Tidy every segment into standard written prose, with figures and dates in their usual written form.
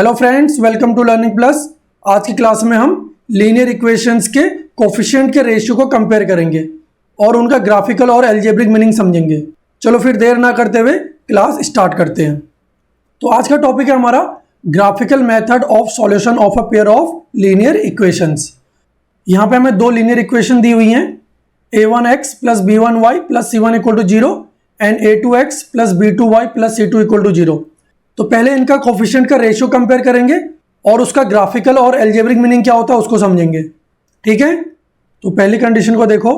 Hello friends, welcome to Learning Plus. आज की class में हम लीनियर इक्वेशंस के कोफिशिएंट के रेशियो को कंपेयर करेंगे और उनका ग्राफिकल और अलजेब्रिक मीनिंग समझेंगे। चलो फिर देर ना करते हुए क्लास स्टार्ट करते हैं। तो आज का टॉपिक है हमारा graphical method of solution of a pair of linear equations. यहाँ पे हमें दो लीनियर इक्वेशन दी हुई हैं, a1x plus b1y plus c1 equal to 0 and a2x plus b2y plus c2 equal to 0। तो पहले इनका कोफिशिएंट का रेशियो कंपेयर करेंगे और उसका ग्राफिकल और अलजेब्रिक मीनिंग क्या होता है उसको समझेंगे। ठीक है, तो पहली कंडीशन को देखो,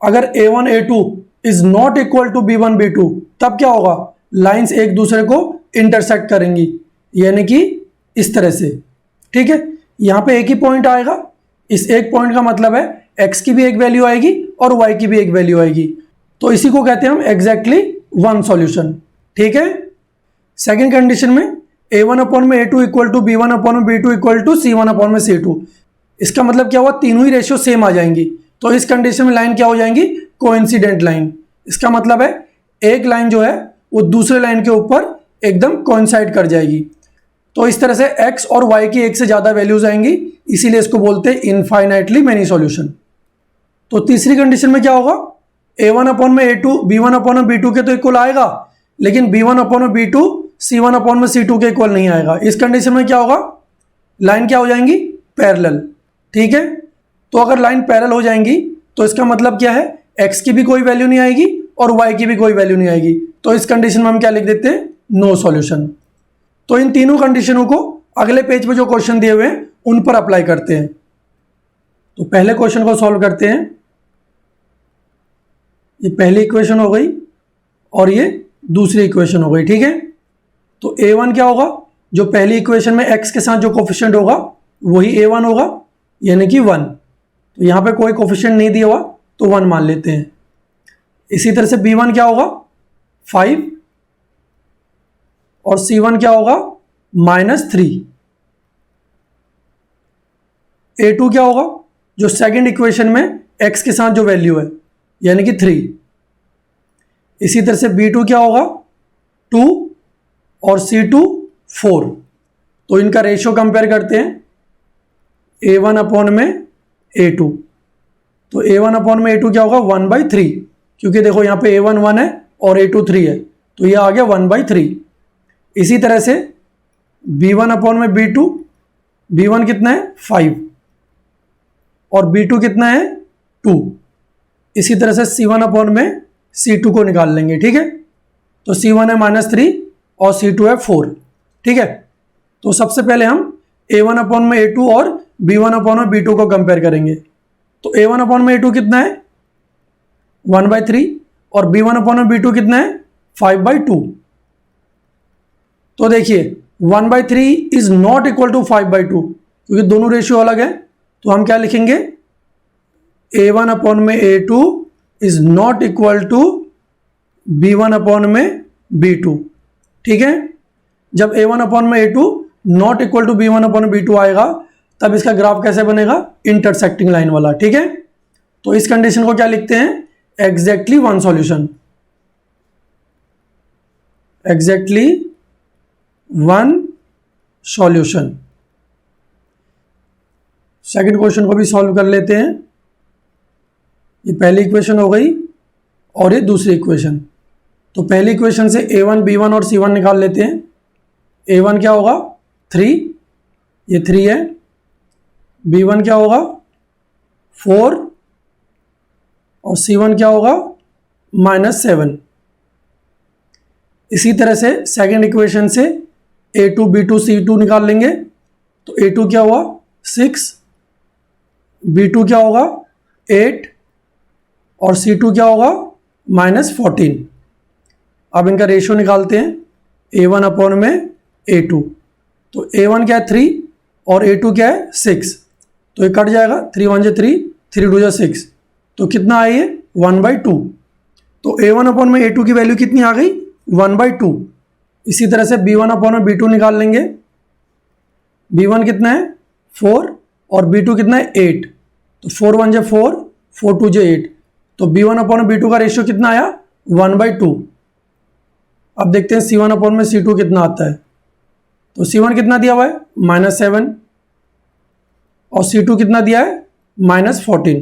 अगर a1 a2 is not equal to b1 b2 तब क्या होगा, लाइंस एक दूसरे को इंटरसेक्ट करेंगी, यानी कि इस तरह से। ठीक है, यहाँ पे एक ही पॉइंट आएगा, इस एक पॉइंट का मतलब है x की भी एक वैल्यू आएगी और y की भी एक वैल्यू आएगी, तो इसी को कहते हैं हम एग्जैक्टली वन सॉल्यूशन। ठीक है, सेकेंड कंडीशन में a1 अपॉन में a2 equal to b1 upon में b2 equal to c1 upon में c2। इसका मतलब क्या हुआ, तीनों ही रेशियो सेम आ जाएंगी, तो इस कंडीशन में लाइन क्या हो जाएंगी, कोइंसिडेंट लाइन। इसका मतलब है एक लाइन जो है वो दूसरे लाइन के ऊपर एकदम कोइंसाइड कर जाएगी। तो इस तरह से x और y की एक से ज़्यादा वैल्यूज आएंगी, इसीलिए इसको बोलते हैं इनफाइनाइटली मैनी सॉल्यूशन। तो तीसरी कंडीशन में क्या होगा, a1 अपॉन में a2 b1 अपॉन में b2 के तो इक्वल आएगा, लेकिन b1 अपॉन में b2 c1 अपॉन में c2 के इक्वल नहीं आएगा। इस कंडीशन में क्या होगा, लाइन क्या हो जाएंगी, पैरेलल। ठीक है, तो अगर लाइन पैरेलल हो जाएंगी तो इसका मतलब क्या है, x की भी कोई वैल्यू नहीं आएगी और y की भी कोई वैल्यू नहीं आएगी, तो इस कंडीशन में हम क्या लिख देते हैं, नो सॉल्यूशन। तो इन तीनों कंडीशनों को अगले पेज पे जो क्वेश्चन दिए हुए हैं उन पर अप्लाई करते हैं। तो पहले क्वेश्चन को सॉल्व करते हैं। ये पहली इक्वेशन हो गई और ये दूसरी इक्वेशन हो गई। ठीक है, तो a1 क्या होगा, जो पहली इक्वेशन में x के साथ जो कोफिशिएंट होगा वही a1 होगा, यानी कि 1। तो यहाँ पे कोई कोफिशिएंट नहीं दिया हुआ तो 1 मान लेते हैं। इसी तरह से b1 क्या होगा, 5, और c1 क्या होगा, -3। a2 क्या होगा, जो सेकंड इक्वेशन में x के साथ जो वैल्यू है, यानी कि 3। इसी तरह से b2 क्या होगा, 2 और c2 4। तो इनका रेशियो कंपेयर करते हैं, a1 अपॉन में a2। तो a1 अपॉन में a2 क्या होगा, 1/3, क्योंकि देखो यहाँ पे a1 1 है और a2 3 है, तो ये आ गया 1/3। इसी तरह से b1 अपॉन में b2, b1 कितना है, 5, और b2 कितना है, 2। इसी तरह से c1 अपॉन में c2 को निकाल लेंगे। ठीक है, तो c1 है -3 और c2 है 4। ठीक है, तो सबसे पहले हम a1 अपॉन में a2 और b1 अपॉन में b2 को कंपेयर करेंगे। तो a1 अपॉन में a2 कितना है, 1/3, और b1 अपॉन में b2 कितना है, 5/2। तो देखिए 1/3 इज नॉट इक्वल टू 5/2, क्योंकि दोनों रेशियो अलग है। तो हम क्या लिखेंगे, a1 अपॉन में a2 is not equal to b1 upon में b2। ठीक है, जब a1 अपॉन में a2 not equal to b1 upon b2 आएगा तब इसका ग्राफ कैसे बनेगा, इंटरसेक्टिंग लाइन वाला। ठीक है, तो इस कंडीशन को क्या लिखते हैं, exactly one solution. Exactly one solution. Second question को भी सॉल्व कर लेते हैं। ये पहली इक्वेशन हो गई और ये दूसरी इक्वेशन। तो पहली इक्वेशन से a1 b1 और c1 निकाल लेते हैं। a1 क्या होगा, 3, ये 3 है। b1 क्या होगा, 4, और c1 क्या होगा, -7। इसी तरह से सेकंड इक्वेशन से a2 b2 c2 निकाल लेंगे। तो a2 क्या हुआ, 6, b2 क्या होगा, 8, और c2 क्या होगा, -14। अब इनका रेशियो निकालते हैं, a1 अपॉन में a2। तो a1 क्या है, 3, और a2 क्या है, 6। तो ये कट जाएगा, 3 1 जा 3, 3 2 जा 6, तो कितना आई है, 1/2। तो a1 अपॉन में a2 की वैल्यू कितनी आ गई, 1/2। इसी तरह से b1 अपॉन में b2 निकाल लेंगे। b1 कितना है, 4, और b2 कितना है, 8। तो 4 1 जा 4, 4 2 जा 8। तो b1 अपॉन में b2 का रेशियो कितना आया, 1/2। अब देखते हैं c1 अपॉन में c2 कितना आता है। तो C1 कितना दिया हुआ है -7 और C2 कितना दिया है -14।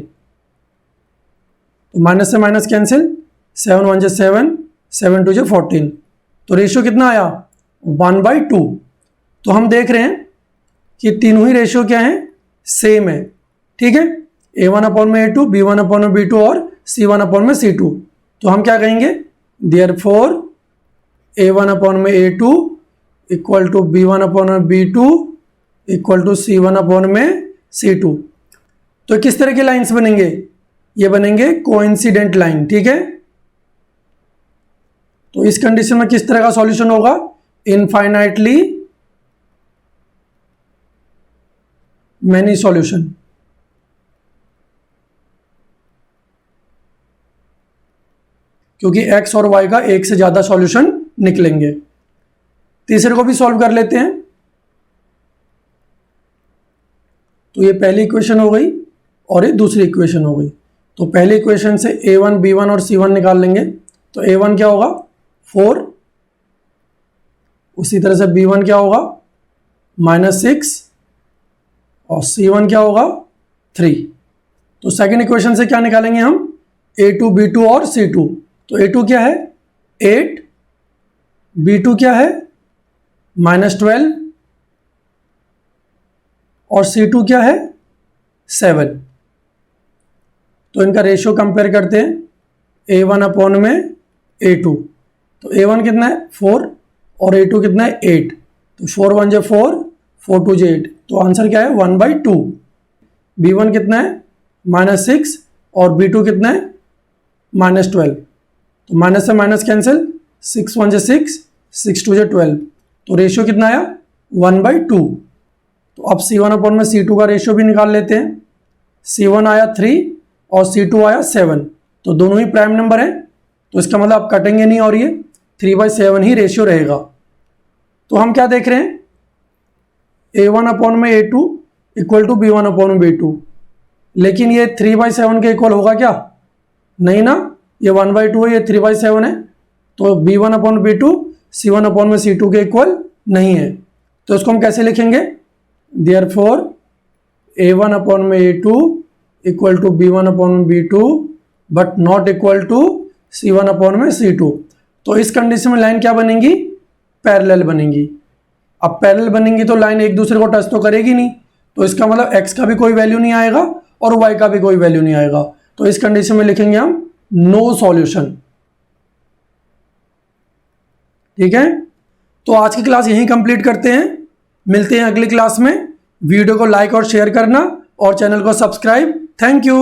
तो माइनस से माइनस कैंसिल, 7 1 7, 7 2 14। तो रेशियो कितना आया 1/2। तो हम देख रहे हैं कि तीनों ही रेशियो क्या है सेम है, ठीक है, A1/A2, B1/B2 और C1/C2। तो हम क्या कहेंगे therefore A1/A2 equal to B1/B2 equal to C1/C2। तो किस तरह के लाइंस बनेंगे, ये बनेंगे कोइंसिडेंट लाइन, ठीक है। तो इस कंडीशन में किस तरह का सॉल्यूशन होगा, इनफाइनाइटली मैनी सॉल्यूशन। क्योंकि x और y का एक से ज्यादा सॉल्यूशन निकलेंगे। तीसरे को भी सॉल्व कर लेते हैं। तो ये पहली इक्वेशन हो गई और ये दूसरी इक्वेशन हो गई। तो पहली इक्वेशन से A1 B1 और C1 निकाल लेंगे। तो A1 क्या होगा 4, उसी तरह से B1 क्या होगा -6 और C1 क्या होगा 3। तो सेकंड इक्वेशन से क्या निकालेंगे हम A2 B2 और C2। तो A2 क्या है 8, B2 क्या है -12 और C2 क्या है 7। तो इनका रेशियो कंपेयर करते हैं A1/A2। तो A1 कितना है 4 और A2 कितना है 8। तो 4 1 4, 4 2 8। तो आंसर क्या है 1/2। B1 कितना है -6 और B2 कितना है -12। तो माइनस से माइनस कैंसिल, 6 1 6, 6 2 12। तो रेशियो कितना आया 1/2। तो अब C1/C2 का रेशियो भी निकाल लेते हैं। C1 आया 3 और C2 आया 7। तो दोनों ही प्राइम नंबर हैं, तो इसका मतलब आप कटेंगे नहीं और ये 3/7 ही रेशियो रहेगा। तो हम क्या देख रहे हैं A1/A2 इक्वल टू B1/B2। लेकिन ये 3/7 के इक्वल होगा क्या, नहीं ना, ये 1/2 है, ये 3/7 है। तो B1/B2 C1/C2 के इक्वल नहीं है। तो इसको हम कैसे लिखेंगे therefore A1/A2 equal to B1/B2 but not equal to C1/C2। तो इस कंडीशन में लाइन क्या बनेगी पैरेलल बनेगी। अब पैरेलल बनेंगी तो लाइन एक दूसरे को टच तो करेगी नहीं, तो इसका मतलब x का भी कोई वैल्यू नहीं आएगा और y का भी कोई वैल्यू नहीं आएगा। तो इस कंडीशन में लिखेंगे हम नो सॉल्यूशन, ठीक है। तो आज की क्लास यहीं कंप्लीट करते हैं, मिलते हैं अगली क्लास में। वीडियो को लाइक और शेयर करना और चैनल को सब्सक्राइब। Thank you.